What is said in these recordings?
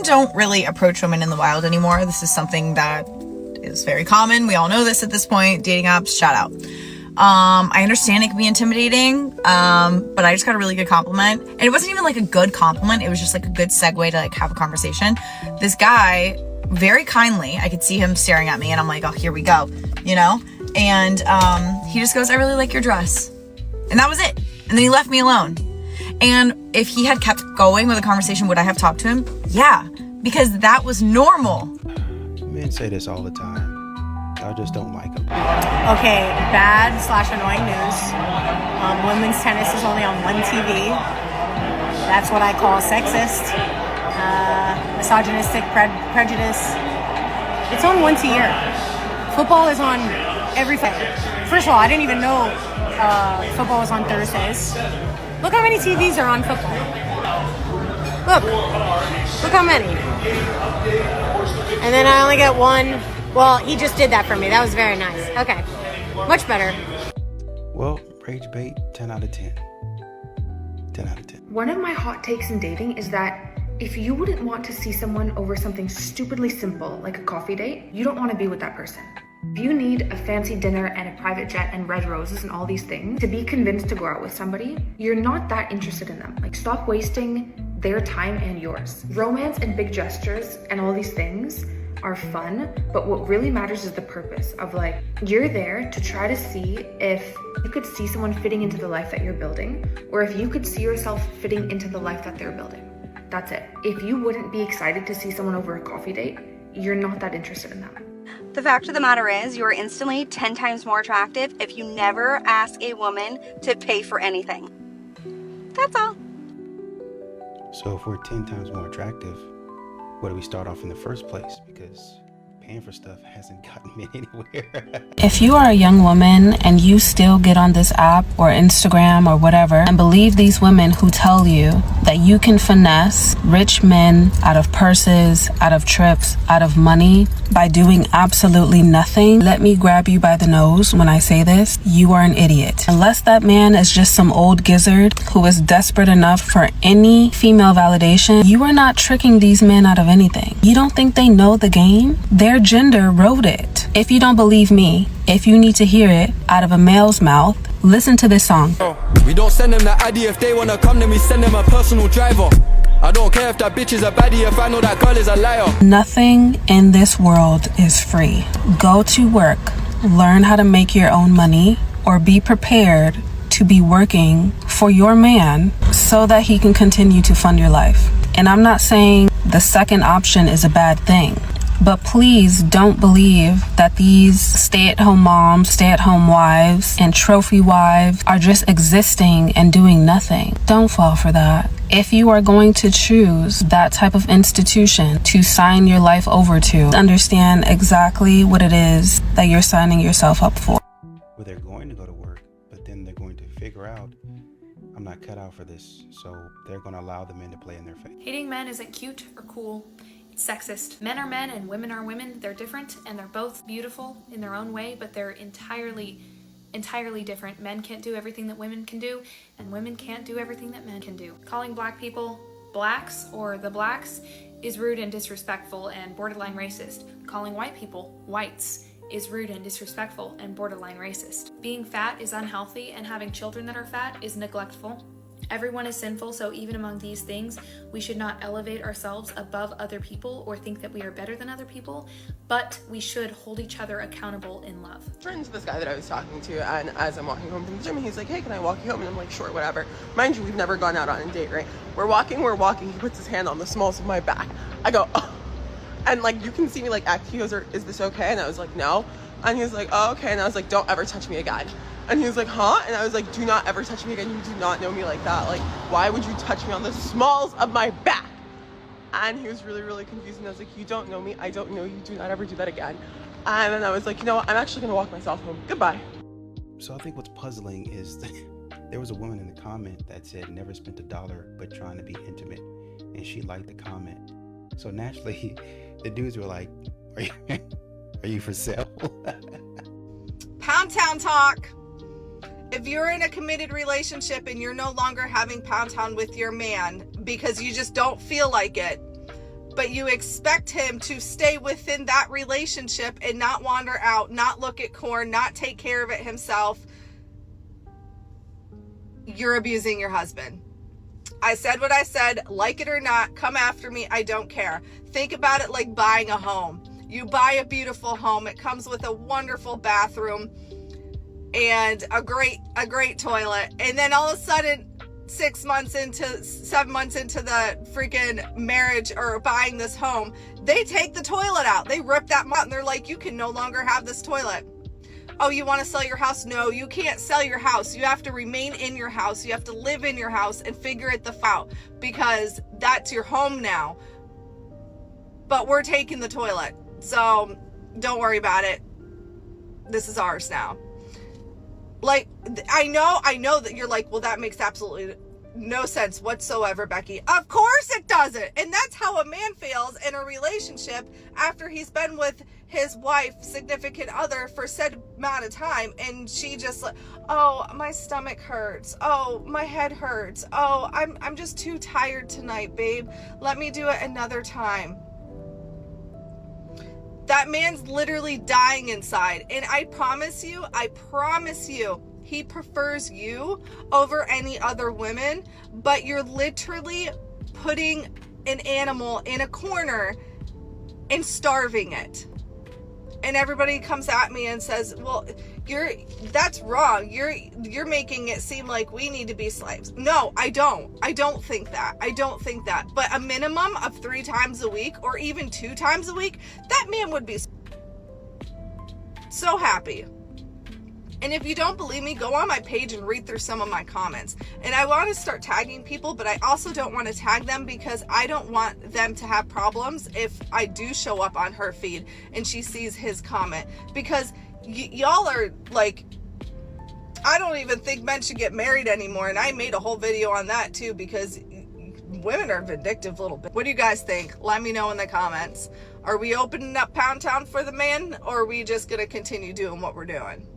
don't really approach women in the wild anymore. This is something that is very common. We all know this at this point. Dating apps, shout out. I understand it can be intimidating, but I just got a really good compliment. And it wasn't even like a good compliment. It was just like a good segue to like have a conversation. This guy, very kindly, I could see him staring at me and I'm like, oh, here we go, you know? And he just goes, I really like your dress. And that was it. And then he left me alone. And if he had kept going with the conversation, would I have talked to him? Yeah, because that was normal. Men say this all the time. I just don't like them. Okay, bad/annoying news. Women's tennis is only on one TV. That's what I call sexist, misogynistic, prejudice. It's on once a year. Football is on every Friday. First of all, I didn't even know football was on Thursdays. Look how many TVs are on football. Look how many. And then I only get one. Well, he just did that for me. That was very nice. Okay. Much better. Well, rage bait, 10 out of 10. 10 out of 10. One of my hot takes in dating is that if you wouldn't want to see someone over something stupidly simple like a coffee date, you don't want to be with that person. If you need a fancy dinner and a private jet and red roses and all these things to be convinced to go out with somebody, you're not that interested in them. Like, stop wasting their time and yours. Romance and big gestures and all these things are fun, but what really matters is the purpose of, like, you're there to try to see if you could see someone fitting into the life that you're building, or if you could see yourself fitting into the life that they're building. That's it. If you wouldn't be excited to see someone over a coffee date, you're not that interested in them. The fact of the matter is, you are instantly 10 times more attractive if you never ask a woman to pay for anything. That's all. So if we're 10 times more attractive, where do we start off in the first place? Because paying for stuff hasn't gotten me anywhere. If you are a young woman and you still get on this app or Instagram or whatever and believe these women who tell you that you can finesse rich men out of purses, out of trips, out of money by doing absolutely nothing, let me grab you by the nose when I say this. You are an idiot. Unless that man is just some old gizzard who is desperate enough for any female validation, you are not tricking these men out of anything. You don't think they know the game? Their gender wrote it. If you don't believe me, if you need to hear it out of a male's mouth, listen to this song. We don't send them that ID. If they wanna come, then we send them a personal driver. I don't care if that bitch is a baddie, if I know that girl is a liar. Nothing in this world is free. Go to work, learn how to make your own money, or be prepared to be working for your man so that he can continue to fund your life. And I'm not saying the second option is a bad thing, but please don't believe that these stay-at-home moms, stay-at-home wives, and trophy wives are just existing and doing nothing. Don't fall for that. If you are going to choose that type of institution to sign your life over to, understand exactly what it is that you're signing yourself up for. Where they're going to go to work, but then they're going to figure out, I'm not cut out for this, so they're going to allow the men to play in their face. Hating men isn't cute or cool. It's sexist. Men are men and women are women. They're different and they're both beautiful in their own way, but they're entirely different. Men can't do everything that women can do, and women can't do everything that men can do. Calling black people blacks or the blacks is rude and disrespectful and borderline racist. Calling white people whites is rude and disrespectful and borderline racist. Being fat is unhealthy, and having children that are fat is neglectful. Everyone is sinful, so even among these things, we should not elevate ourselves above other people or think that we are better than other people, but we should hold each other accountable in love. Turned to this guy that I was talking to, and as I'm walking home from the gym, he's like, hey, can I walk you home? And I'm like, sure, whatever. Mind you, we've never gone out on a date, right? We're walking, he puts his hand on the smalls of my back. I go, oh. And like, you can see me like act, he goes, is this okay? And I was like, no. And he was like, oh, okay. And I was like, don't ever touch me again. And he was like, huh? And I was like, do not ever touch me again. You do not know me like that. Like, why would you touch me on the smalls of my back? And he was really, really confused. And I was like, you don't know me. I don't know you. Do not ever do that again. And then I was like, you know what? I'm actually going to walk myself home. Goodbye. So I think what's puzzling is there was a woman in the comment that said, never spent $1 but trying to be intimate. And she liked the comment. So naturally, the dudes were like, are you for sale? Pound Town talk. If you're in a committed relationship and you're no longer having Pound Town with your man because you just don't feel like it, but you expect him to stay within that relationship and not wander out, not look at corn, not take care of it himself, you're abusing your husband. I said what I said. Like it or not, come after me. I don't care. Think about it like buying a home. You buy a beautiful home. It comes with a wonderful bathroom and a great toilet. And then all of a sudden, 7 months into the freaking marriage or buying this home, they take the toilet out. They rip that out and they're like, you can no longer have this toilet. Oh, you want to sell your house? No, you can't sell your house. You have to remain in your house. You have to live in your house and figure it the out because that's your home now. But we're taking the toilet. So don't worry about it. This is ours now. Like, I know that you're like, well, that makes absolutely no sense whatsoever, Becky. Of course it doesn't. And that's how a man feels in a relationship after he's been with his wife, significant other, for said amount of time, and she just like, oh, my stomach hurts, oh, my head hurts, oh, I'm just too tired tonight, babe, let me do it another time. That man's literally dying inside, and I promise you, he prefers you over any other women, but you're literally putting an animal in a corner and starving it. And everybody comes at me and says, well, that's wrong. You're making it seem like we need to be slaves. No, I don't think that. But a minimum of 3 times a week or even 2 times a week, that man would be so happy. And if you don't believe me, go on my page and read through some of my comments. And I want to start tagging people, but I also don't want to tag them because I don't want them to have problems if I do show up on her feed and she sees his comment. Because y'all are like, I don't even think men should get married anymore. And I made a whole video on that too because women are vindictive little bit. What do you guys think? Let me know in the comments. Are we opening up Pound Town for the men, or are we just going to continue doing what we're doing?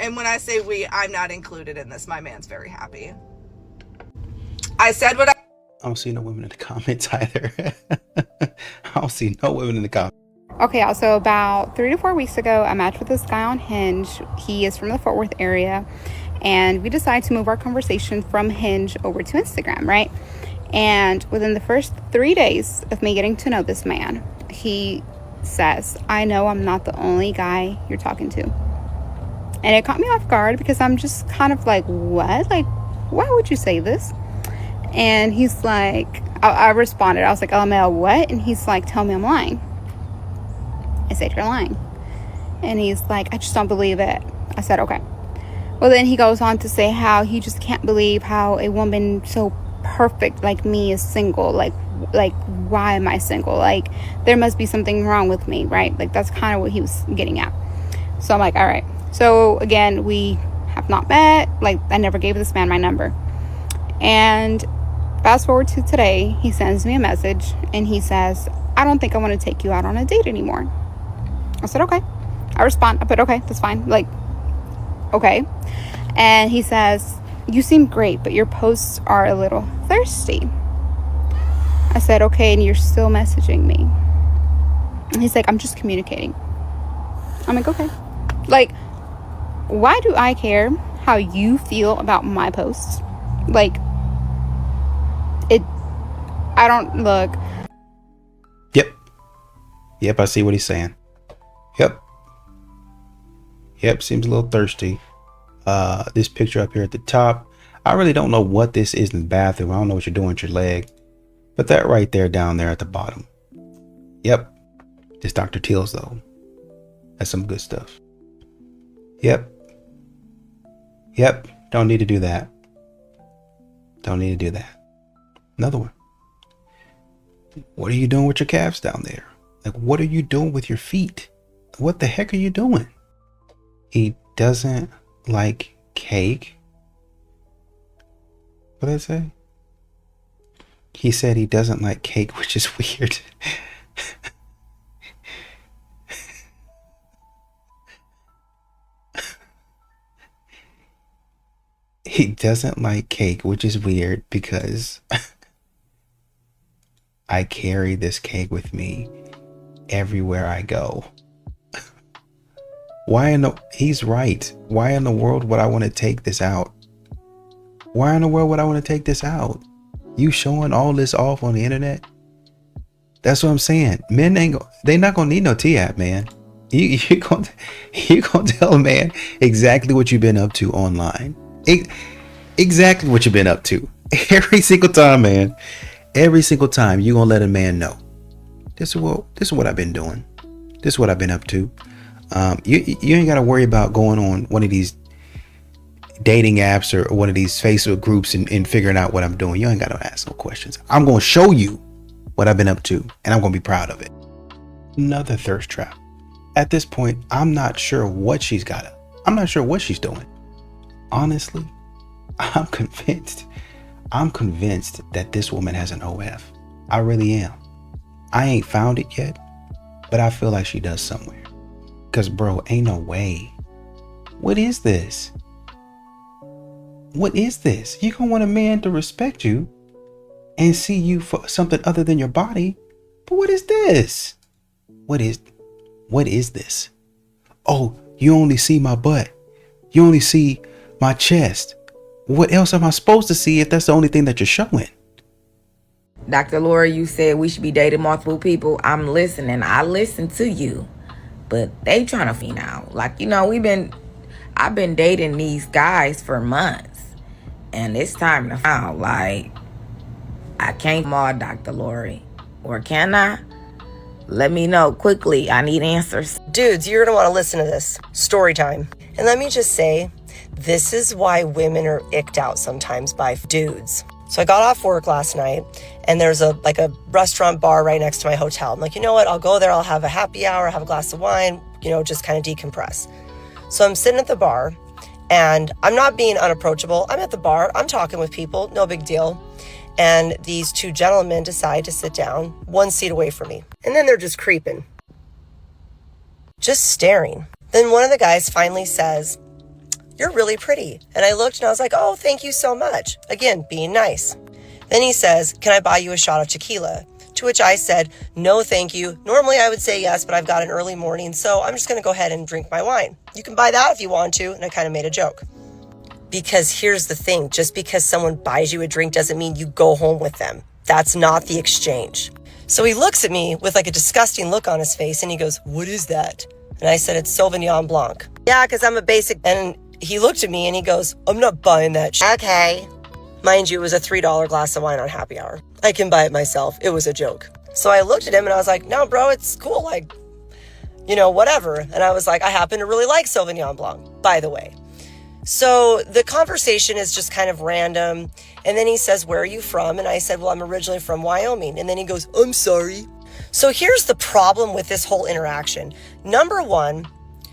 And when I say we, I'm not included in this. My man's very happy. I said what I don't see no women in the comments either. I don't see no women in the comments. Okay, y'all, so about 3 to 4 weeks ago, I matched with this guy on Hinge. He is from the Fort Worth area, and we decided to move our conversation from Hinge over to Instagram, right? And within the first 3 days of me getting to know this man, he says, I know I'm not the only guy you're talking to. And it caught me off guard because I'm just kind of like, what? Like, why would you say this? And he's like, I responded. I was like, LML, what? And he's like, tell me I'm lying. I said, you're lying. And he's like, I just don't believe it. I said, okay. Well, then he goes on to say how he just can't believe how a woman so perfect like me is single. Like, why am I single? Like, there must be something wrong with me, right? Like, that's kind of what he was getting at. So I'm like, all right. So again, we have not met. Like, I never gave this man my number. And fast forward to today, he sends me a message and he says, I don't think I want to take you out on a date anymore. I said, okay. I respond. I put, okay, that's fine. Like, okay. And he says, you seem great, but your posts are a little thirsty. I said, okay, and you're still messaging me. And he's like, I'm just communicating. I'm like, okay. Like, why do I care how you feel about my posts? Like, I don't look. Yep, I see what he's saying. Yep, seems a little thirsty. This picture up here at the top, I really don't know what this is in the bathroom. I don't know what you're doing with your leg. But that right there down there at the bottom. Yep, it's Dr. Teal's though. That's some good stuff. Yep, don't need to do that. Another one. What are you doing with your calves down there? Like, what are you doing with your feet? What the heck are you doing? He doesn't like cake. What did I say? He said he doesn't like cake, which is weird. He doesn't like cake, which is weird because I carry this cake with me everywhere I go. He's right. Why in the world would I want to take this out? Why in the world would I want to take this out? You showing all this off on the internet? That's what I'm saying. Men they not gonna need no T-app, man. You're gonna tell a man exactly what you've been up to online. Exactly what you've been up to. Every single time, man. Every single time you're gonna let a man know. This is what I've been doing. This is what I've been up to. You ain't gotta worry about going on one of these dating apps or one of these Facebook groups and figuring out what I'm doing. You ain't gotta ask no questions. I'm gonna show you what I've been up to, and I'm gonna be proud of it. Another thirst trap. At this point, I'm not sure what she's doing. Honestly, I'm convinced that this woman has an OF. I really am. I ain't found it yet, but I feel like she does somewhere. Cause bro, ain't no way. What is this? What is this? You gonna want a man to respect you and see you for something other than your body. But what is this? What is this? Oh, you only see my butt. You only see my chest. What else am I supposed to see if that's the only thing that you're showing? Dr. Laura, you said we should be dating multiple people. I'm listening. I listen to you. But they trying to find out. Like, you know, I've been dating these guys for months. And it's time to find out. Like, I can't more, Dr. Lori. Or can I? Let me know quickly. I need answers. Dudes, you're going to want to listen to this. Story time. And let me just say, this is why women are icked out sometimes by dudes. So I got off work last night, and there's a restaurant bar right next to my hotel. I'm like, you know what? I'll go there. I'll have a happy hour, have a glass of wine, you know, just kind of decompress. So I'm sitting at the bar, and I'm not being unapproachable. I'm at the bar. I'm talking with people. No big deal. And these two gentlemen decide to sit down 1 seat away from me. And then they're just creeping. Just staring. Then one of the guys finally says, "You're really pretty." And I looked and I was like, "Oh, thank you so much." Again, being nice. Then he says, "Can I buy you a shot of tequila?" To which I said, "No, thank you. Normally I would say yes, but I've got an early morning, so I'm just going to go ahead and drink my wine. You can buy that if you want to." And I kind of made a joke. Because here's the thing, just because someone buys you a drink doesn't mean you go home with them. That's not the exchange. So he looks at me with like a disgusting look on his face and he goes, "What is that?" And I said, "It's Sauvignon Blanc." "Yeah, because I'm a basic..." And he looked at me and he goes, "I'm not buying that Okay. Mind you, it was a $3 glass of wine on happy hour. I can buy it myself. It was a joke. So I looked at him and I was like, "No, bro, it's cool. Like, you know, whatever." And I was like, "I happen to really like Sauvignon Blanc, by the way." So the conversation is just kind of random. And then he says, "Where are you from?" And I said, "Well, I'm originally from Wyoming." And then he goes, "I'm sorry." So here's the problem with this whole interaction. Number one,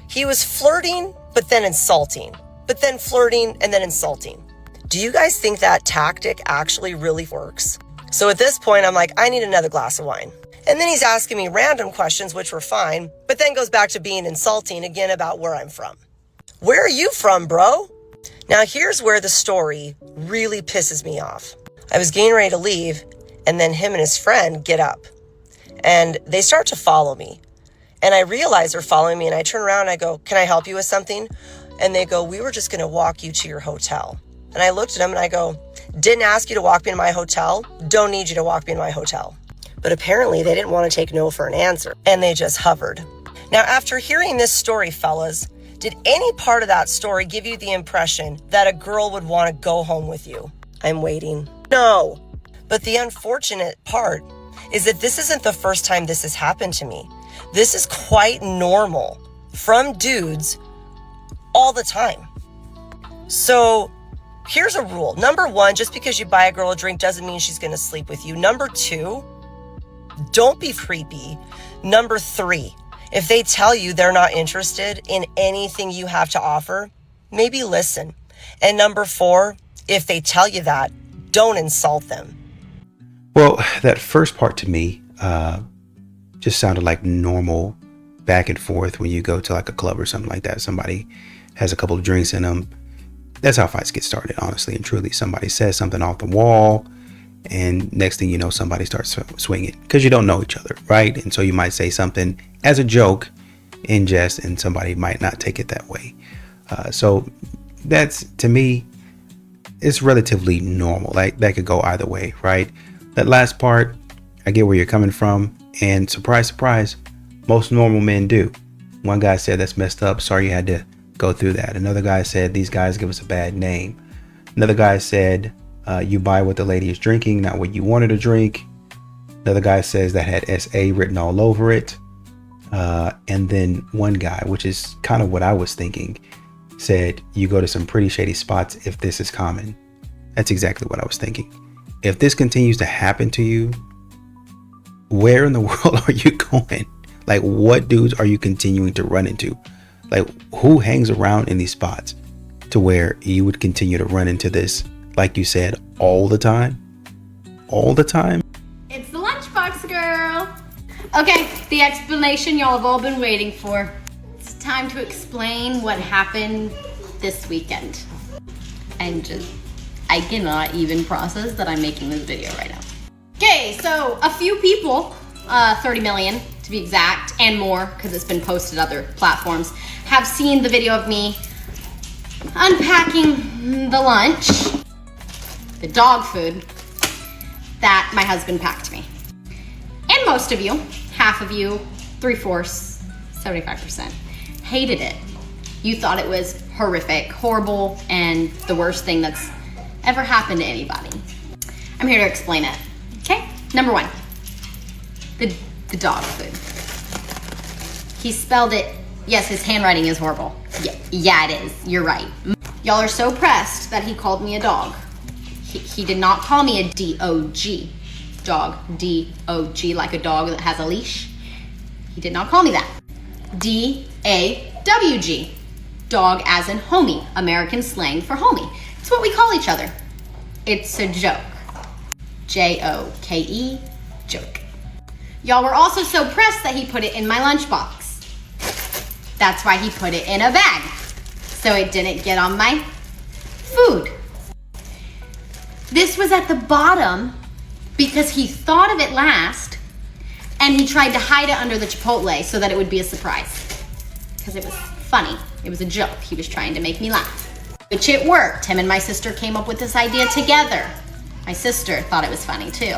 he was flirting, but then insulting, but then flirting and then insulting. Do you guys think that tactic actually really works? So at this point, I'm like, I need another glass of wine. And then he's asking me random questions, which were fine, but then goes back to being insulting again about where I'm from. "Where are you from, bro?" Now here's where the story really pisses me off. I was getting ready to leave, and then him and his friend get up, and they start to follow me. And I realize they're following me, and I turn around and I go, "Can I help you with something?" And they go, "We were just going to walk you to your hotel." And I looked at them and I go, "Didn't ask you to walk me to my hotel. Don't need you to walk me to my hotel." But apparently they didn't want to take no for an answer, and they just hovered. Now, after hearing this story, fellas, did any part of that story give you the impression that a girl would want to go home with you? I'm waiting. No. But the unfortunate part is that this isn't the first time this has happened to me. This is quite normal from dudes all the time. So here's a rule. Number one, just because you buy a girl a drink doesn't mean she's going to sleep with you. Number two, don't be creepy. Number three, if they tell you they're not interested in anything you have to offer, maybe listen. And number four, if they tell you that, don't insult them. Well, that first part to me just sounded like normal back and forth when you go to like a club or something like that. Somebody has a couple of drinks in them. That's how fights get started, honestly and truly. Somebody says something off the wall and next thing you know, somebody starts swinging because you don't know each other, right? And so you might say something as a joke, in jest, and somebody might not take it that way. So that's, to me, it's relatively normal. Like, that could go either way, right? That last part, I get where you're coming from, and surprise, surprise, most normal men do. One guy said, that's messed up, sorry you had to go through that. Another guy said, these guys give us a bad name. Another guy said, you buy what the lady is drinking, not what you wanted to drink. Another guy says that had SA written all over it. And then one guy, which is kind of what I was thinking, said, you go to some pretty shady spots if this is common. That's exactly what I was thinking. If this continues to happen to you, where in the world are you going? Like, what dudes are you continuing to run into? Like, who hangs around in these spots to where you would continue to run into this, like you said, all the time? All the time? It's the Lunchbox Girl. Okay, the explanation y'all have all been waiting for. It's time to explain what happened this weekend. And just, I cannot even process that I'm making this video right now. Okay, so a few people, 30 million to be exact, and more, because it's been posted other platforms, have seen the video of me unpacking the lunch, the dog food, that my husband packed me. And most of you, half of you, 3/4, 75%, hated it. You thought it was horrific, horrible, and the worst thing that's ever happened to anybody. I'm here to explain it. Okay, number one, the dog food. He spelled it, yes, his handwriting is horrible. Yeah, it is, you're right. Y'all are so pressed that he called me a dog. He did not call me a D-O-G, dog, D-O-G, like a dog that has a leash. He did not call me that. D-A-W-G, dog as in homie, American slang for homie. It's what we call each other. It's a joke. J-O-K-E, joke. Y'all were also so pressed that he put it in my lunchbox. That's why he put it in a bag, so it didn't get on my food. This was at the bottom because he thought of it last and he tried to hide it under the Chipotle so that it would be a surprise. Because it was funny. It was a joke. He was trying to make me laugh. Which it worked. Him and my sister came up with this idea together. My sister thought it was funny too.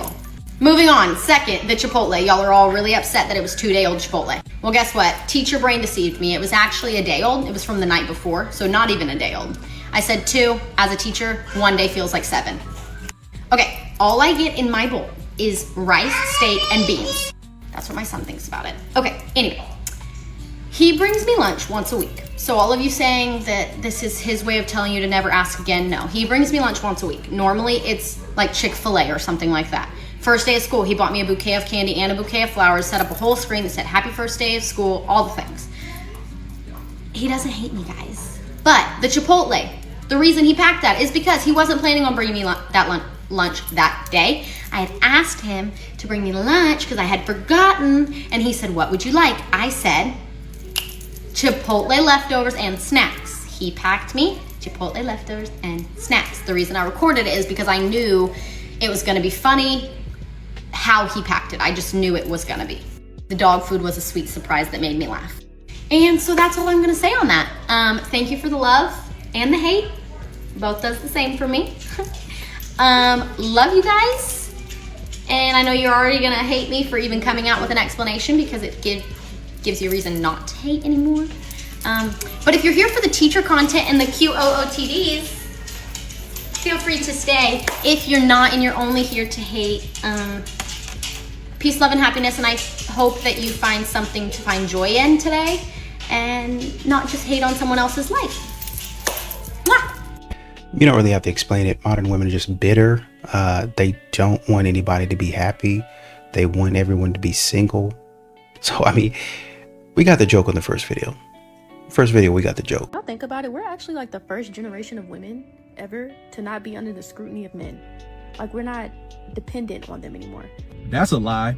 Moving on, second, the Chipotle. Y'all are all really upset that it was 2-day-old Chipotle. Well, guess what? Teacher brain deceived me. It was actually a day old. It was from the night before, so not even a day old. I said 2. As a teacher, 1 day feels like 7. Okay, all I get in my bowl is rice, steak, and beans. That's what my son thinks about it. Okay, anyway. He brings me lunch once a week. So all of you saying that this is his way of telling you to never ask again, no. He brings me lunch once a week. Normally, it's like Chick-fil-A or something like that. First day of school, he bought me a bouquet of candy and a bouquet of flowers, set up a whole screen that said, happy first day of school, all the things. He doesn't hate me, guys. But the Chipotle, the reason he packed that is because he wasn't planning on bringing me lunch that day. I had asked him to bring me lunch because I had forgotten, and he said, what would you like? I said, Chipotle leftovers and snacks. He packed me Chipotle leftovers and snacks. The reason I recorded it is because I knew it was gonna be funny how he packed it. I just knew it was gonna be. The dog food was a sweet surprise that made me laugh. And so that's all I'm gonna say on that. Thank you for the love and the hate. Both does the same for me. Love you guys. And I know you're already gonna hate me for even coming out with an explanation because it gives you a reason not to hate anymore. But if you're here for the teacher content and the QOOTDs, feel free to stay. If you're not and you're only here to hate, peace, love, and happiness, and I hope that you find something to find joy in today and not just hate on someone else's life. Mwah! You don't really have to explain it. Modern women are just bitter. They don't want anybody to be happy. They want everyone to be single. So, I mean, we got the joke on the first video. First video, we got the joke. I'll think about it. We're actually like the first generation of women ever to not be under the scrutiny of men. Like, we're not dependent on them anymore. That's a lie.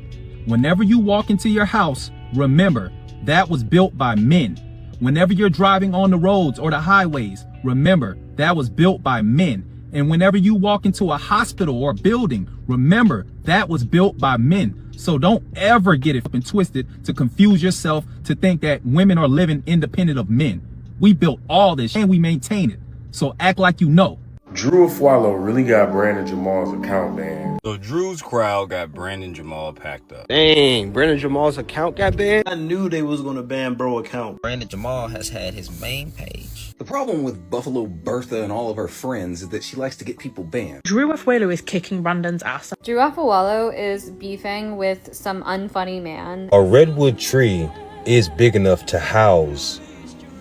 Whenever you walk into your house, remember that was built by men. Whenever you're driving on the roads or the highways, remember that was built by men. And whenever you walk into a hospital or a building, remember that was built by men. So don't ever get it and twisted to confuse yourself to think that women are living independent of men. We built all this and we maintain it. So act like you know. Drew Afualo really got Brandon Jamal's account banned. So Drew's crowd got Brandon Jamal packed up. Dang, Brandon Jamal's account got banned? I knew they was gonna ban bro account. Brandon Jamal has had his main page. The problem with Buffalo Bertha and all of her friends is that she likes to get people banned. Drew Afualo is kicking Brandon's ass. Drew Afualo is beefing with some unfunny man. A redwood tree is big enough to house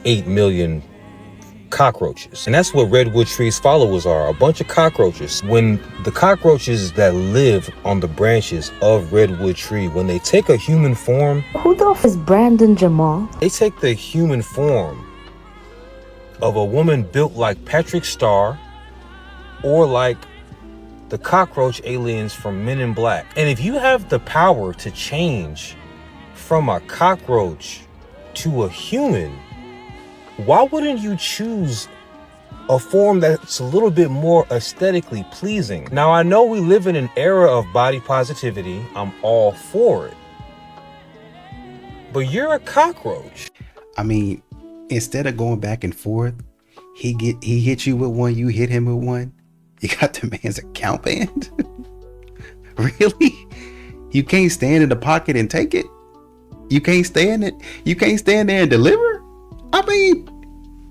8 million cockroaches. And that's what redwood trees followers are, a bunch of cockroaches. When the cockroaches that live on the branches of redwood tree, when they take a human form, who the f is Brandon Jamal? They take the human form of a woman built like Patrick Star or like the cockroach aliens from Men in Black. And if you have the power to change from a cockroach to a human, why wouldn't you choose a form that's a little bit more aesthetically pleasing? Now, I know we live in an era of body positivity. I'm all for it. But you're a cockroach. I mean, instead of going back and forth, he hit you with one, you hit him with one. You got the man's account banned? Really? You can't stand in the pocket and take it? You can't stand it? You can't stand there and deliver? I mean,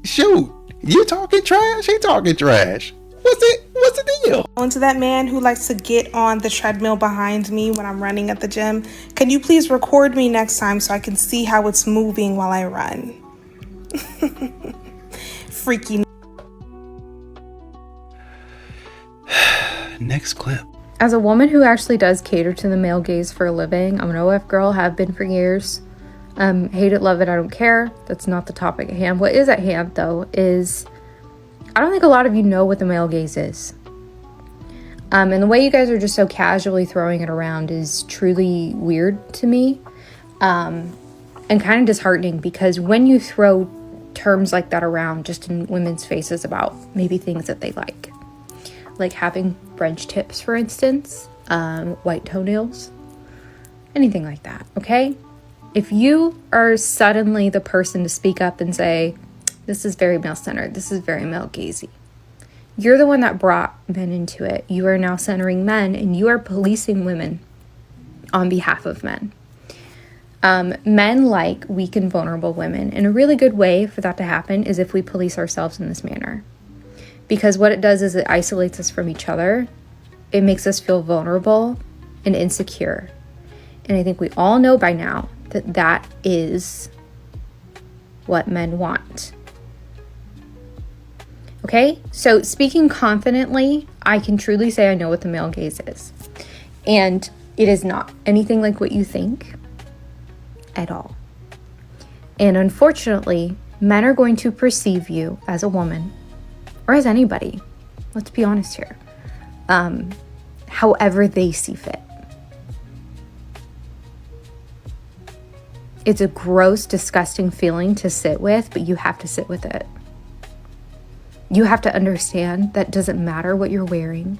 shoot, you talking trash, he talking trash. What's the deal? On to that man who likes to get on the treadmill behind me when I'm running at the gym. Can you please record me next time so I can see how it's moving while I run? Freaky. Next clip. As a woman who actually does cater to the male gaze for a living, I'm an OF girl, have been for years. Hate it, love it, I don't care. That's not the topic at hand. What is at hand, though, is I don't think a lot of you know what the male gaze is. And the way you guys are just so casually throwing it around is truly weird to me. And kind of disheartening, because when you throw terms like that around just in women's faces about maybe things that they like having French tips, for instance, white toenails, anything like that, okay? If you are suddenly the person to speak up and say, this is very male-centered, this is very male-gazy, you're the one that brought men into it. You are now centering men, and you are policing women on behalf of men. Men like weak and vulnerable women, and a really good way for that to happen is if we police ourselves in this manner. Because what it does is it isolates us from each other. It makes us feel vulnerable and insecure. And I think we all know by now that that is what men want. Okay, so speaking confidently, I can truly say I know what the male gaze is. And it is not anything like what you think at all. And unfortunately, men are going to perceive you as a woman, or as anybody, let's be honest here, however they see fit. It's a gross, disgusting feeling to sit with, but you have to sit with it. You have to understand that it doesn't matter what you're wearing.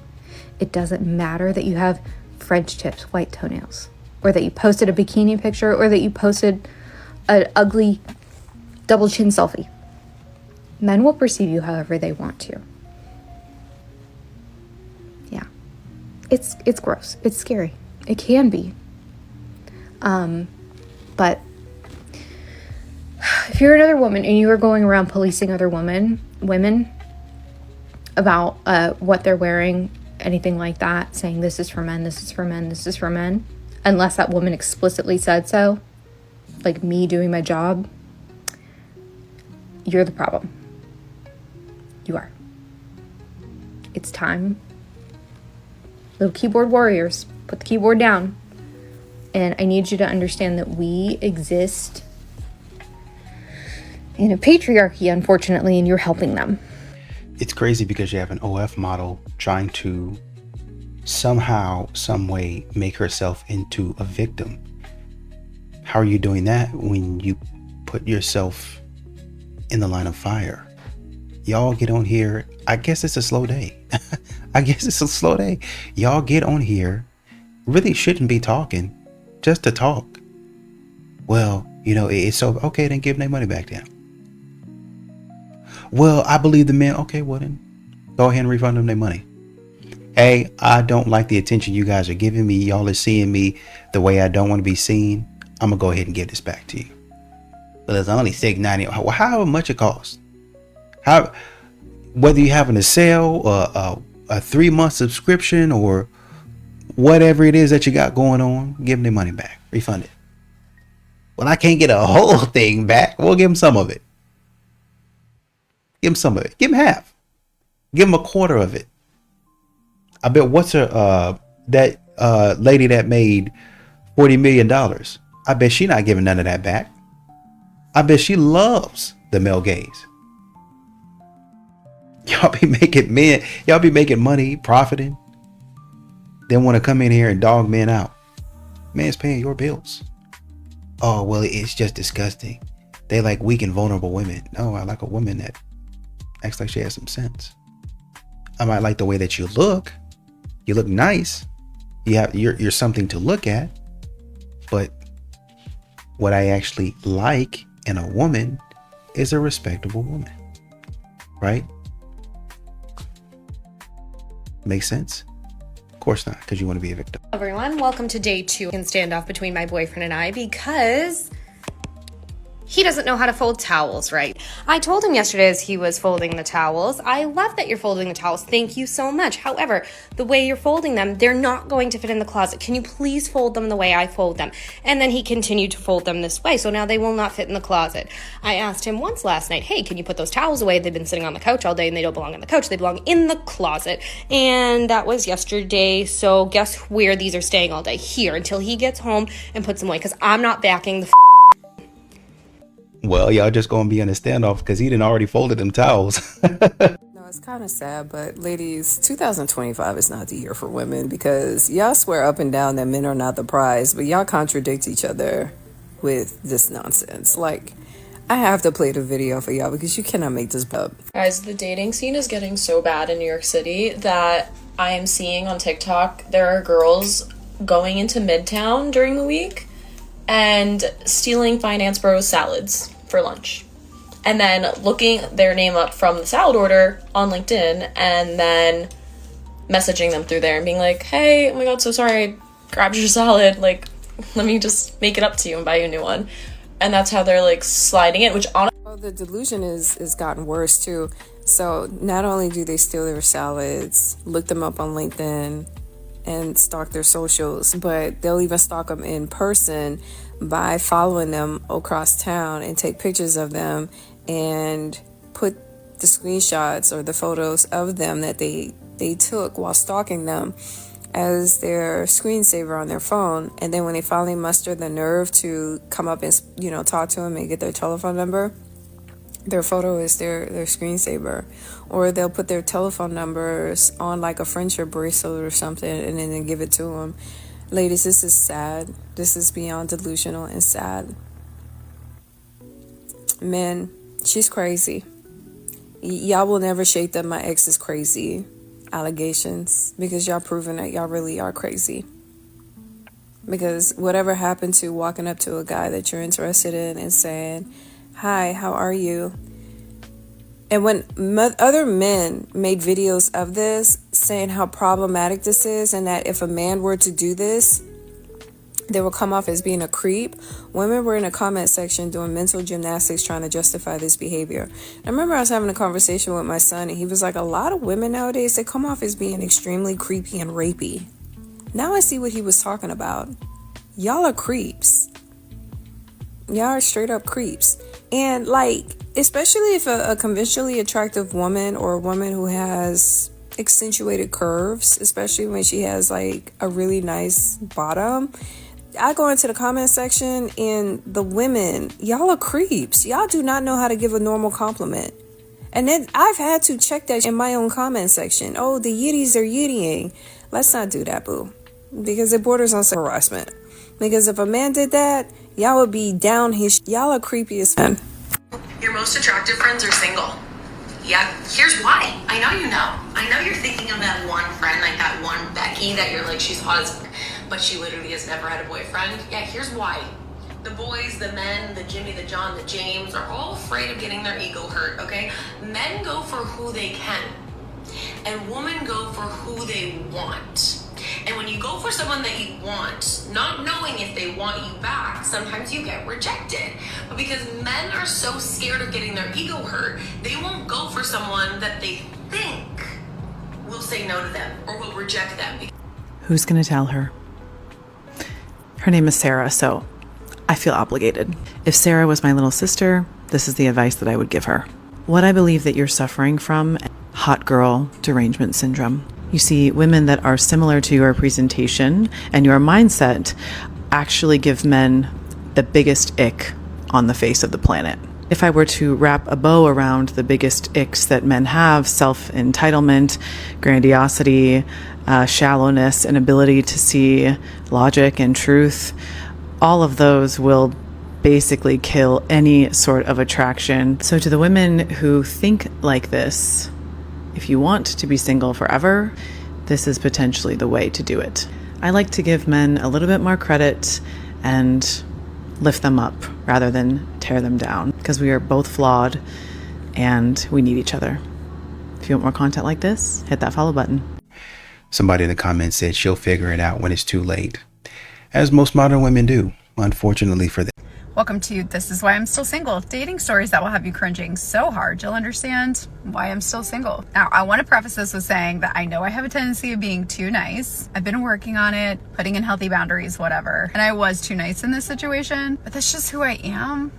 It doesn't matter that you have French tips, white toenails, or that you posted a bikini picture, or that you posted an ugly double chin selfie. Men will perceive you however they want to. Yeah. It's gross. It's scary. It can be. But if you're another woman and you are going around policing other women about what they're wearing, anything like that, saying this is for men, this is for men, this is for men, unless that woman explicitly said so, like me doing my job, you're the problem. You are. It's time. Little keyboard warriors, put the keyboard down. And I need you to understand that we exist in a patriarchy, unfortunately, and you're helping them. It's crazy because you have an OF model trying to somehow, some way make herself into a victim. How are you doing that when you put yourself in the line of fire? y'all get on here. I guess it's a slow day. Y'all get on here, really shouldn't be talking, just to talk. Well, it's so, okay, then give them their money back then. Well, I believe the men. Okay, well then, go ahead and refund them their money. Hey, I don't like the attention you guys are giving me. Y'all are seeing me the way I don't want to be seen. I'm gonna go ahead and give this back to you. But it's only $6.90. However much it costs. Whether you're having a sale or a 3-month subscription or whatever it is that you got going on, give them their money back. Refund it. Well, I can't get a whole thing back. We'll give them some of it. Give them some of it. Give them half. Give them a quarter of it. I bet what's her that lady that made $40 million. I bet she not giving none of that back. I bet she loves the male gaze. Y'all be making money, profiting. Then want to come in here and dog men out. Man's paying your bills. Oh, well, it's just disgusting. They like weak and vulnerable women. No, I like a woman that acts like she has some sense. I might like the way that you look. You look nice. You're something to look at. But what I actually like in a woman is a respectable woman. Right? Make sense? Of course not, because you want to be a victim. Everyone, welcome to day 2 in standoff between my boyfriend and I because he doesn't know how to fold towels right. I told him yesterday as he was folding the towels, I love that you're folding the towels. Thank you so much. However, the way you're folding them, they're not going to fit in the closet. Can you please fold them the way I fold them? And then he continued to fold them this way, so now they will not fit in the closet. I asked him once last night, hey, can you put those towels away? They've been sitting on the couch all day and they don't belong on the couch. They belong in the closet. And that was yesterday, so guess where these are staying all day? Here, until he gets home and puts them away, because I'm not backing the Well, y'all just gonna be in a standoff because he done already folded them towels. No, it's kind of sad, but ladies, 2025 is not the year for women because y'all swear up and down that men are not the prize, but y'all contradict each other with this nonsense. Like, I have to play the video for y'all because you cannot make this up. Guys, the dating scene is getting so bad in New York City that I am seeing on TikTok there are girls going into Midtown during the week and stealing Finance Bros salads for lunch. And then looking their name up from the salad order on LinkedIn and then messaging them through there and being like, hey, oh my god, so sorry, I grabbed your salad. Like, let me just make it up to you and buy you a new one. And that's how they're like sliding in, which honestly... Oh, the delusion is gotten worse too. So not only do they steal their salads, look them up on LinkedIn, and stalk their socials, but they'll even stalk them in person by following them across town and take pictures of them and put the screenshots or the photos of them that they took while stalking them as their screensaver on their phone. And then when they finally muster the nerve to come up and talk to them and get their telephone number, their photo is their screensaver. Or they'll put their telephone numbers on like a friendship bracelet or something and then give it to them. Ladies, this is sad. This is beyond delusional and sad. Men, she's crazy. Y'all will never shake that my ex is crazy allegations because y'all proven that y'all really are crazy. Because whatever happened to walking up to a guy that you're interested in and saying, hi, how are you? And when other men made videos of this saying how problematic this is and that if a man were to do this, they will come off as being a creep, women were in the comment section doing mental gymnastics trying to justify this behavior. I remember I was having a conversation with my son and he was like, a lot of women nowadays, they come off as being extremely creepy and rapey. Now I see what he was talking about. Y'all are creeps. Y'all are straight up creeps. And like, especially if a conventionally attractive woman or a woman who has accentuated curves, especially when she has like a really nice bottom, I go into the comment section and the women, y'all are creeps. Y'all do not know how to give a normal compliment. And then I've had to check that in my own comment section. Oh, the yitties are yittying. Let's not do that, boo. Because it borders on harassment. Because if a man did that, y'all would be down his... Y'all are creepy as men. Your most attractive friends are single. Yeah, here's why. I know you know. I know you're thinking of that one friend, like that one Becky that you're like, she's hot as but she literally has never had a boyfriend. Yeah, here's why. The boys, the men, the Jimmy, the John, the James are all afraid of getting their ego hurt, okay? Men go for who they can, and women go for who they want. And when you go for someone that you want, not knowing if they want you back, sometimes you get rejected. But because men are so scared of getting their ego hurt, they won't go for someone that they think will say no to them or will reject them. Who's gonna tell her? Her name is Sarah, so I feel obligated. If Sarah was my little sister, this is the advice that I would give her. What I believe that you're suffering from, hot girl derangement syndrome. You see, women that are similar to your presentation and your mindset actually give men the biggest ick on the face of the planet. If I were to wrap a bow around the biggest icks that men have, self-entitlement, grandiosity, shallowness, and ability to see logic and truth, all of those will basically kill any sort of attraction. So to the women who think like this, if you want to be single forever, this is potentially the way to do it. I like to give men a little bit more credit and lift them up rather than tear them down, because we are both flawed and we need each other. If you want more content like this, hit that follow button. Somebody in the comments said she'll figure it out when it's too late, as most modern women do, unfortunately for them. Welcome to This Is Why I'm Still Single. Dating stories that will have you cringing so hard you'll understand why I'm still single. Now, I want to preface this with saying that I know I have a tendency of being too nice. I've been working on it, putting in healthy boundaries, whatever. And I was too nice in this situation, but that's just who I am.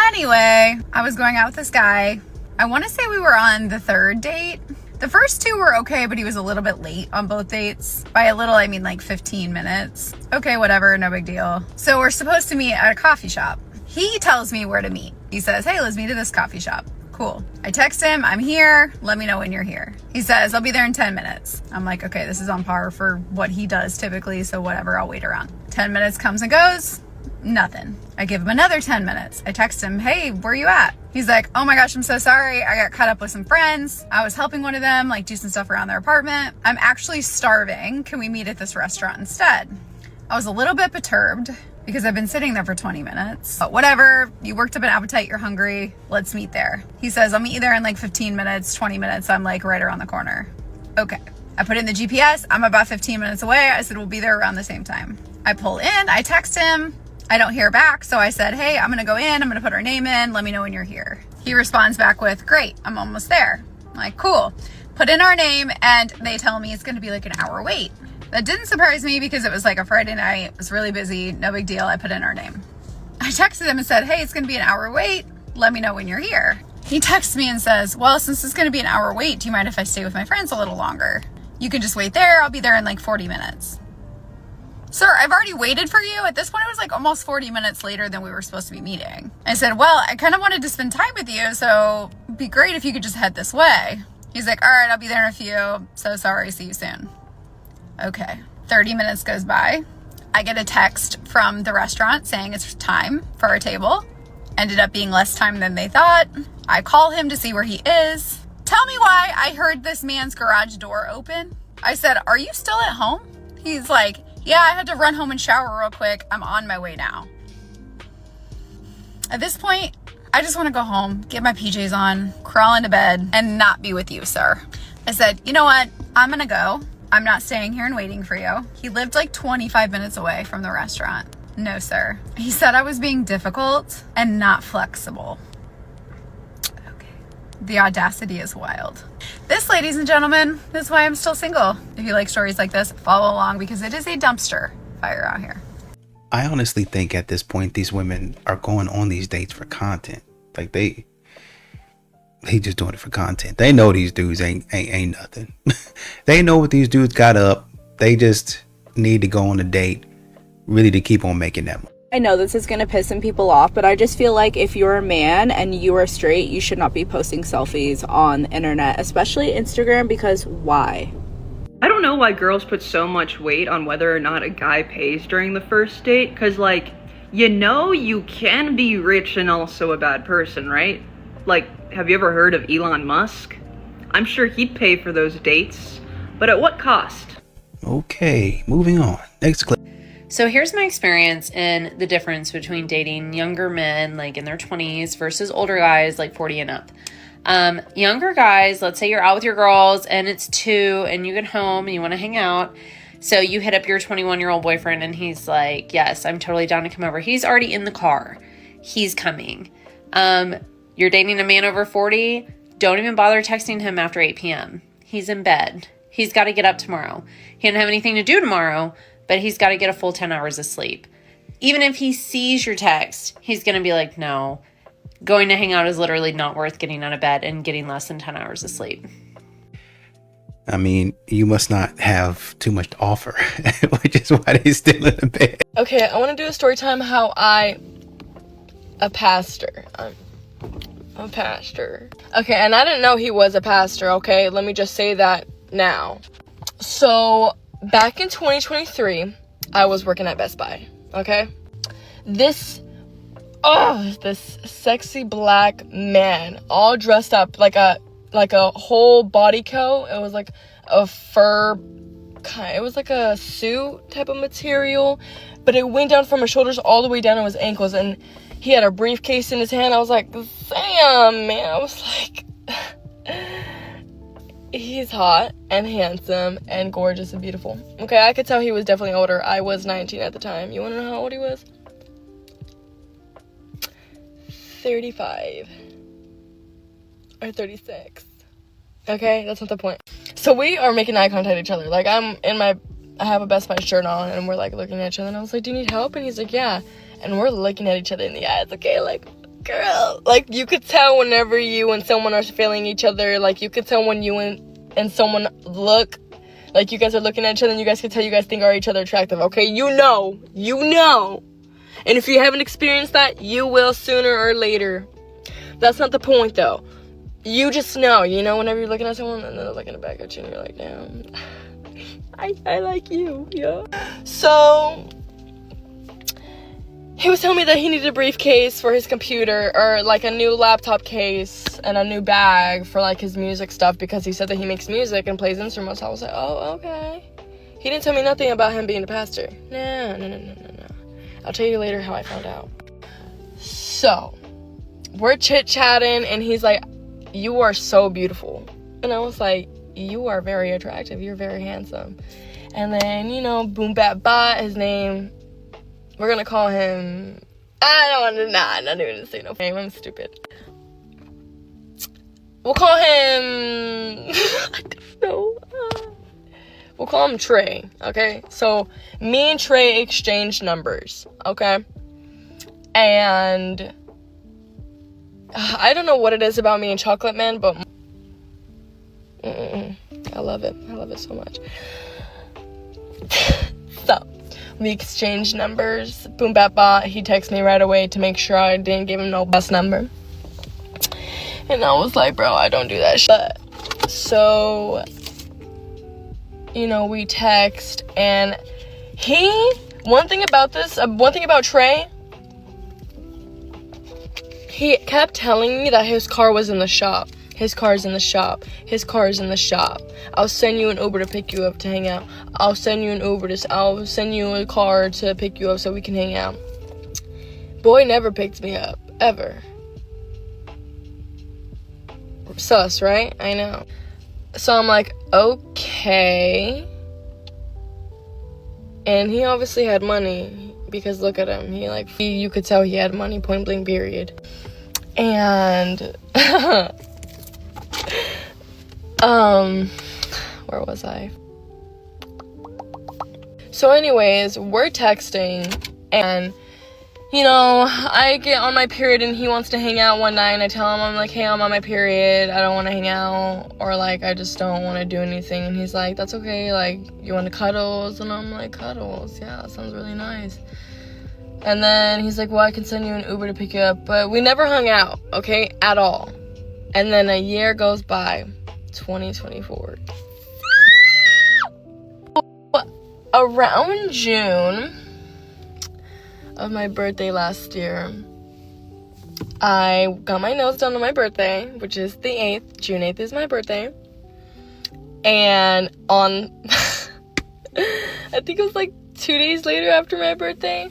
Anyway, I was going out with this guy. I want to say we were on the third date. The first two were okay, but he was a little bit late on both dates. By a little, I mean like 15 minutes. Okay, whatever, no big deal. So we're supposed to meet at a coffee shop. He tells me where to meet. He says, hey, let's meet at this coffee shop. Cool. I text him, I'm here. Let me know when you're here. He says, I'll be there in 10 minutes. I'm like, okay, this is on par for what he does typically, so whatever, I'll wait around. 10 minutes comes and goes, nothing. I give him another 10 minutes. I text him, hey, where you at? He's like, oh my gosh, I'm so sorry. I got caught up with some friends. I was helping one of them, like do some stuff around their apartment. I'm actually starving. Can we meet at this restaurant instead? I was a little bit perturbed because I've been sitting there for 20 minutes. But whatever, you worked up an appetite, you're hungry, let's meet there. He says, I'll meet you there in like 15 minutes, 20 minutes. I'm like right around the corner. Okay. I put in the GPS. I'm about 15 minutes away. I said, we'll be there around the same time. I pull in, I text him. I don't hear back. So I said, hey, I'm gonna go in. I'm gonna put our name in. Let me know when you're here. He responds back with, great, I'm almost there. I'm like, cool. Put in our name and they tell me it's gonna be like an hour wait. That didn't surprise me because it was like a Friday night. It was really busy. No big deal. I put in our name. I texted him and said, hey, it's going to be an hour wait. Let me know when you're here. He texts me and says, well, since it's going to be an hour wait, do you mind if I stay with my friends a little longer? You can just wait there. I'll be there in like 40 minutes. Sir, I've already waited for you. At this point, it was like almost 40 minutes later than we were supposed to be meeting. I said, well, I kind of wanted to spend time with you, so it'd be great if you could just head this way. He's like, all right, I'll be there in a few. So sorry. See you soon. Okay, 30 minutes goes by. I get a text from the restaurant saying it's time for our table. Ended up being less time than they thought. I call him to see where he is. Tell me why I heard this man's garage door open. I said, are you still at home? He's like, yeah, I had to run home and shower real quick. I'm on my way now. At this point, I just want to go home, get my PJs on, crawl into bed, and not be with you, sir. I said, you know what? I'm gonna go. I'm not staying here and waiting for you. He lived like 25 minutes away from the restaurant. No, sir. He said I was being difficult and not flexible. Okay. The audacity is wild. This, ladies and gentlemen, is why I'm still single. If you like stories like this, follow along because it is a dumpster fire out here. I honestly think at this point, these women are going on these dates for content. Like they just doing it for content. They know these dudes ain't nothing. They know what these dudes got up. They just need to go on a date really to keep on making that money. I know this is going to piss some people off, but I just feel like if you're a man and you are straight, you should not be posting selfies on the internet, especially Instagram, because why? I don't know why girls put so much weight on whether or not a guy pays during the first date, because like, you know, you can be rich and also a bad person, right? Like, have you ever heard of Elon Musk? I'm sure he'd pay for those dates, but at what cost? Okay, moving on. Next clip. So here's my experience in the difference between dating younger men, like in their 20s, versus older guys, like 40 and up. Younger guys, let's say you're out with your girls and it's 2 and you get home and you want to hang out. So you hit up your 21-year-old boyfriend and he's like, yes, I'm totally down to come over. He's already in the car. He's coming. You're dating a man over 40. Don't even bother texting him after 8 p.m. He's in bed. He's got to get up tomorrow. He doesn't have anything to do tomorrow, but he's got to get a full 10 hours of sleep. Even if he sees your text, he's going to be like, no, going to hang out is literally not worth getting out of bed and getting less than 10 hours of sleep. I mean, you must not have too much to offer, which is why they're still in the bed. Okay, I want to do a story time how a pastor. I'm a pastor. Okay, and I didn't know he was a pastor, okay? Let me just say that now. So, back in 2023, I was working at Best Buy, okay? This sexy black man, all dressed up like a whole body coat. It was like a fur kind. It was like a suit type of material, but it went down from his shoulders all the way down to his ankles, and he had a briefcase in his hand. I was like, damn, man. I was like, he's hot and handsome and gorgeous and beautiful. Okay, I could tell he was definitely older. I was 19 at the time. You want to know how old he was? 35 or 36. Okay, that's not the point. So we are making eye contact with each other. Like, I have a Best Buy shirt on, and we're like looking at each other, and I was like, do you need help? And he's like, yeah. And we're looking at each other in the eyes, okay, like, girl. Like, you could tell whenever you and someone are feeling each other. Like, you could tell when you and someone look, like, you guys are looking at each other, and you guys can tell you guys think are each other attractive, okay? You know. And if you haven't experienced that, you will sooner or later. That's not the point, though. You just know, whenever you're looking at someone and they're looking back at you and you're like, damn, I like you, yeah. So, he was telling me that he needed a briefcase for his computer, or like a new laptop case and a new bag for like his music stuff, because he said that he makes music and plays instruments. I was like, oh, okay. He didn't tell me nothing about him being a pastor. No. I'll tell you later how I found out. So, we're chit-chatting, and he's like, you are so beautiful. And I was like, you are very attractive. You're very handsome. And then, boom, bap, bot, his name, we're going to call him, I'm not even going to say no name. I'm stupid. We'll call him, I don't know. We'll call him Trey, okay? So, me and Trey exchanged numbers, okay? And I don't know what it is about me and Chocolate Man, but I love it. I love it so much. So, we exchanged numbers. Boom, bap, bot. He texted me right away to make sure I didn't give him no bus number. And I was like, bro, I don't do that shit. But, so, we text, and one thing about Trey, he kept telling me that his car was in the shop. His car's in the shop. His car's in the shop. I'll send you an Uber to pick you up to hang out. I'll send you a car to pick you up so we can hang out. Boy never picked me up, ever. Sus, right? I know. So I'm like, okay. And he obviously had money, because look at him. You could tell he had money, point blank, period. And, where was I? So anyways, we're texting, and, I get on my period, and he wants to hang out one night, and I tell him, I'm like, hey, I'm on my period, I don't want to hang out, or, like, I just don't want to do anything, and he's like, that's okay, like, you want to cuddles? And I'm like, cuddles? Yeah, that sounds really nice. And then he's like, well, I can send you an Uber to pick you up. But we never hung out, okay, at all. And then a year goes by, 2024. Around June of my birthday last year, I got my nails done on my birthday, which is the 8th. June 8th is my birthday. And on, I think it was like 2 days later after my birthday,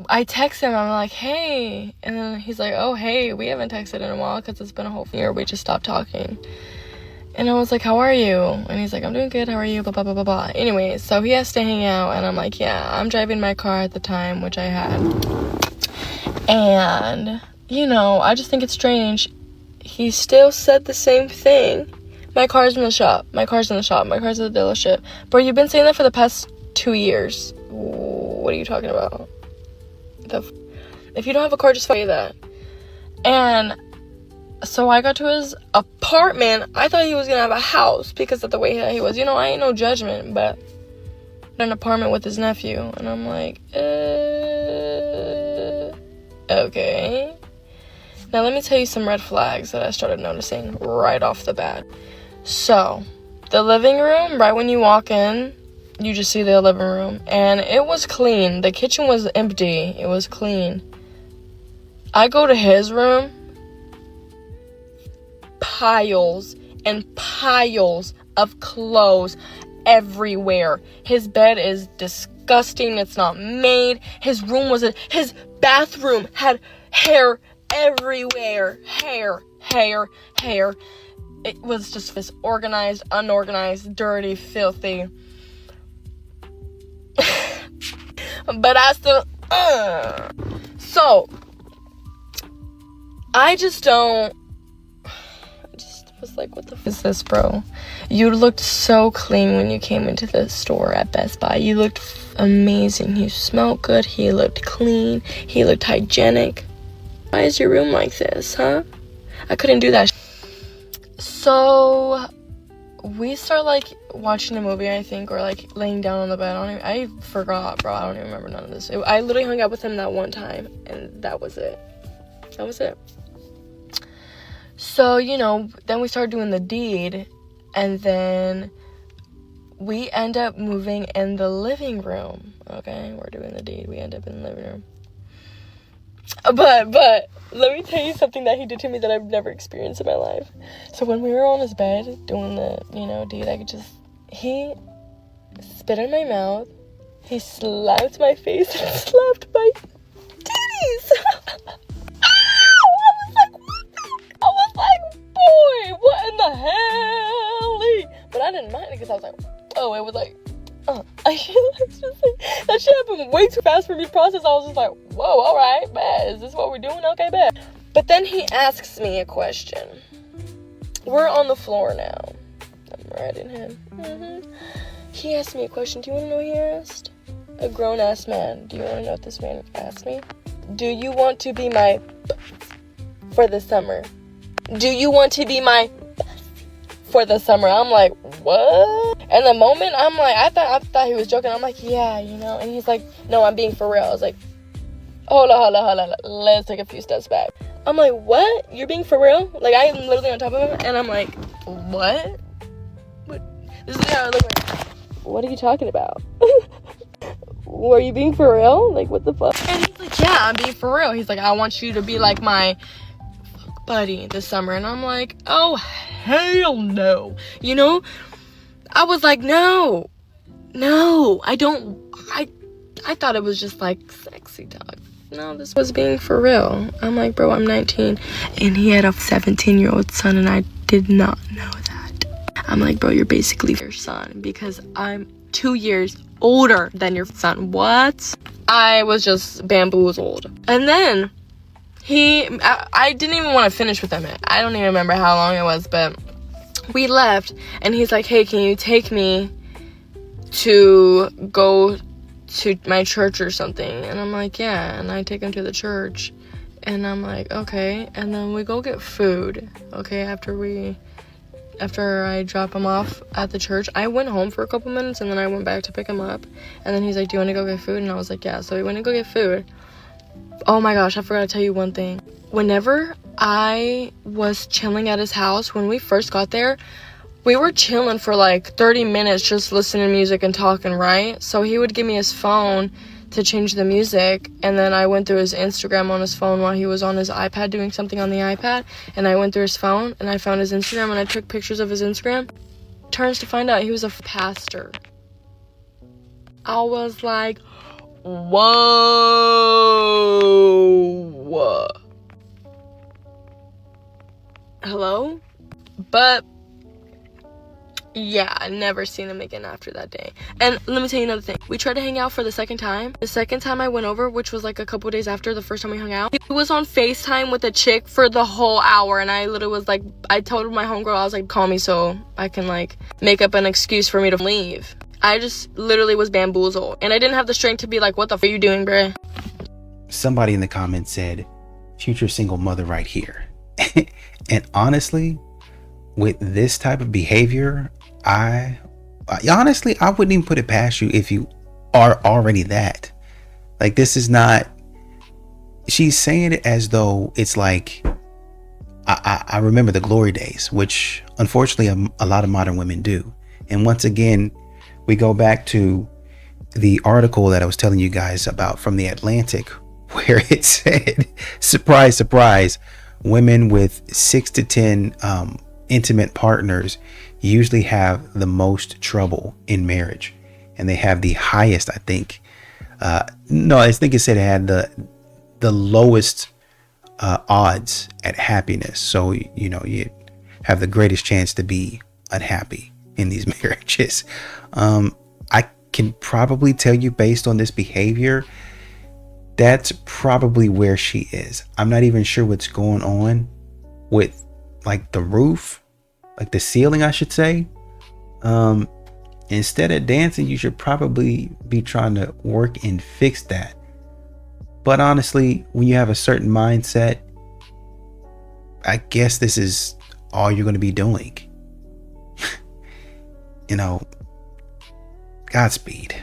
I text him. I'm like, hey. And then he's like, oh, hey, we haven't texted in a while because it's been a whole year. We just stopped talking. And I was like, how are you? And he's like, I'm doing good. How are you? Blah, blah, blah, blah, blah. Anyway, so he has to hang out. And I'm like, yeah, I'm driving my car at the time, which I had. And, you know, I just think it's strange. He still said the same thing. My car's in the shop. My car's in the shop. My car's at the dealership. Bro, you've been saying that for the past 2 years. What are you talking about? If you don't have a car, just say that. And so I got to his apartment. I thought he was gonna have a house because of the way that he was. You know, I ain't no judgment, but an apartment with his nephew. And I'm like, okay. Now let me tell you some red flags that I started noticing right off the bat. So, the living room, right when you walk in, you just see the living room. And it was clean. The kitchen was empty. It was clean. I go to his room. Piles and piles of clothes everywhere. His bed is disgusting. It's not made. His bathroom had hair everywhere. Hair. It was just disorganized, unorganized, dirty, filthy. But I still so I just was like, what the f is this, bro? You looked so clean when you came into the store at Best Buy. You looked amazing. You smelled good. He looked clean. He looked hygienic. Why is your room like this, huh? I couldn't do that. So we start like watching a movie, I think, or like laying down on the bed. I forgot, bro. I don't even remember none of this. I literally hung out with him that one time, and that was it. So, you know, then we started doing the deed, and then we end up moving in the living room. Okay, we're doing the deed. We end up in the living room. But let me tell you something that he did to me that I've never experienced in my life. So when we were on his bed doing the, deed, he spit in my mouth. He slapped my face and slapped my titties. I was like, boy, what in the hell? But I didn't mind it because I was like, oh, it was like, that shit happened way too fast for me to process. I was just like, whoa, all right, bet. Is this what we're doing? Okay, bet. But then he asks me a question. We're on the floor now. I'm writing him. He asked me a question. Do you want to know what he asked? A grown-ass man. Do you want to know what this man asked me? Do you want to be my for the summer? Do you want to be my for the summer? I'm like, what? And the moment I'm like, I thought he was joking. I'm like, yeah, and he's like, no, I'm being for real. I was like, hold on, let's take a few steps back. I'm like, what? You're being for real? Like, I'm literally on top of him, and I'm like, what? This is how I look like. What are you talking about? Were you being for real? Like, what the fuck? And he's like, yeah, I'm being for real. He's like, I want you to be like my buddy this summer. And I'm like, oh, hell no. I was like, no, I don't. I thought it was just like sexy talk. No, this was being for real. I'm like, bro, I'm 19 and he had a 17-year-old son, and I did not know that. I'm like, bro, you're basically your son because I'm 2 years older than your son. What? I was just bamboozled. And then I didn't even want to finish with him. I don't even remember how long it was, but we left, and he's like, hey, can you take me to go to my church or something? And I'm like, yeah. And I take him to the church, and I'm like, okay. And then we go get food, okay, after I drop him off at the church. I went home for a couple minutes, and then I went back to pick him up, and then he's like, do you want to go get food? And I was like, yeah. So we went to go get food. Oh my gosh, I forgot to tell you one thing. Whenever I was chilling at his house, when we first got there, we were chilling for like 30 minutes just listening to music and talking, right? So he would give me his phone to change the music, and then I went through his Instagram on his phone while he was on his iPad doing something on the iPad, and I went through his phone and I found his Instagram and I took pictures of his Instagram. Turns to find out he was a pastor. I was like, whoa. Hello? But yeah, I never seen him again after that day. And let me tell you another thing. We tried to hang out for the second time. The second time I went over, which was like a couple days after the first time we hung out, he was on FaceTime with a chick for the whole hour. And I literally was like, I told my homegirl, I was like, call me so I can like make up an excuse for me to leave. I just literally was bamboozled. And I didn't have the strength to be like, what the f are you doing, bruh? Somebody in the comments said, future single mother right here. And honestly, with this type of behavior, I wouldn't even put it past you if you are already that. Like, this is not, she's saying it as though it's like, I remember the glory days, which unfortunately a lot of modern women do. And once again, we go back to the article that I was telling you guys about from The Atlantic, where it said, surprise, surprise, women with 6 to 10 intimate partners usually have the most trouble in marriage, and they have the highest, I think it said it had the lowest odds at happiness. So you have the greatest chance to be unhappy in these marriages. I can probably tell you, based on this behavior, that's probably where she is. I'm not even sure what's going on with like the roof, like the ceiling, I should say. Instead of dancing, you should probably be trying to work and fix that. But honestly, when you have a certain mindset, I guess this is all you're going to be doing. Godspeed.